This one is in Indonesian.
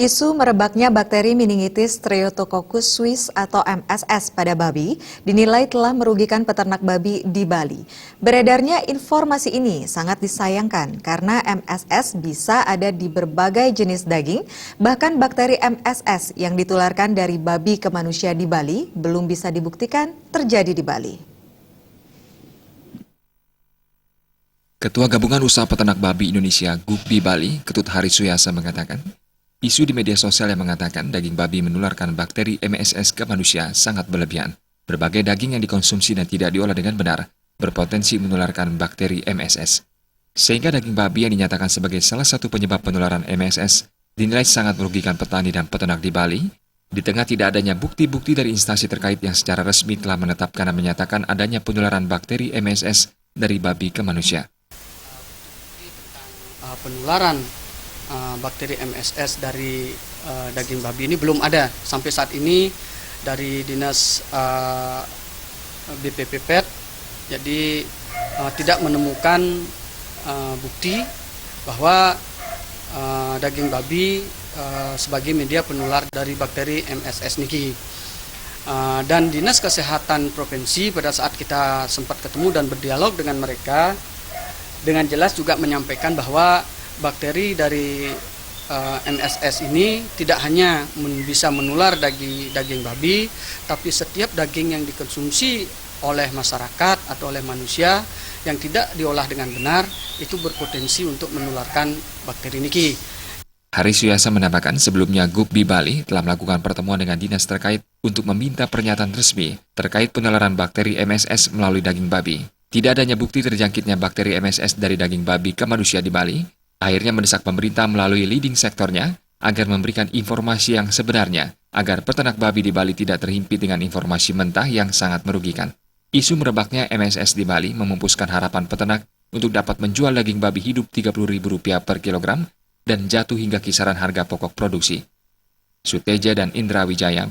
Isu merebaknya bakteri meningitis Streptococcus suis atau MSS pada babi dinilai telah merugikan peternak babi di Bali. Beredarnya informasi ini sangat disayangkan karena MSS bisa ada di berbagai jenis daging, bahkan bakteri MSS yang ditularkan dari babi ke manusia di Bali belum bisa dibuktikan terjadi di Bali. Ketua Gabungan Usaha Peternak Babi Indonesia GUPBI Bali, Ketut Hari Suyasa mengatakan, isu di media sosial yang mengatakan daging babi menularkan bakteri MSS ke manusia sangat berlebihan. Berbagai daging yang dikonsumsi dan tidak diolah dengan benar berpotensi menularkan bakteri MSS. Sehingga daging babi yang dinyatakan sebagai salah satu penyebab penularan MSS dinilai sangat merugikan petani dan peternak di Bali, di tengah tidak adanya bukti-bukti dari instansi terkait yang secara resmi telah menetapkan dan menyatakan adanya penularan bakteri MSS dari babi ke manusia. Penularan bakteri MSS dari daging babi ini belum ada sampai saat ini dari dinas BPP PET, jadi tidak menemukan bukti bahwa daging babi sebagai media penular dari bakteri MSS niki. Dan dinas kesehatan provinsi pada saat kita sempat ketemu dan berdialog dengan mereka dengan jelas juga menyampaikan bahwa bakteri dari MSS ini tidak hanya bisa menular daging babi, tapi setiap daging yang dikonsumsi oleh masyarakat atau oleh manusia yang tidak diolah dengan benar itu berpotensi untuk menularkan bakteri niki. Hari Suyasa menambahkan sebelumnya GUPBI Bali telah melakukan pertemuan dengan dinas terkait untuk meminta pernyataan resmi terkait penularan bakteri MSS melalui daging babi. Tidak adanya bukti terjangkitnya bakteri MSS dari daging babi ke manusia di Bali, akhirnya mendesak pemerintah melalui leading sektornya agar memberikan informasi yang sebenarnya agar peternak babi di Bali tidak terhimpit dengan informasi mentah yang sangat merugikan. Isu merebaknya MSS di Bali memumpuskan harapan peternak untuk dapat menjual daging babi hidup Rp30.000 per kilogram dan jatuh hingga kisaran harga pokok produksi. Suteja dan Indra Wijaya.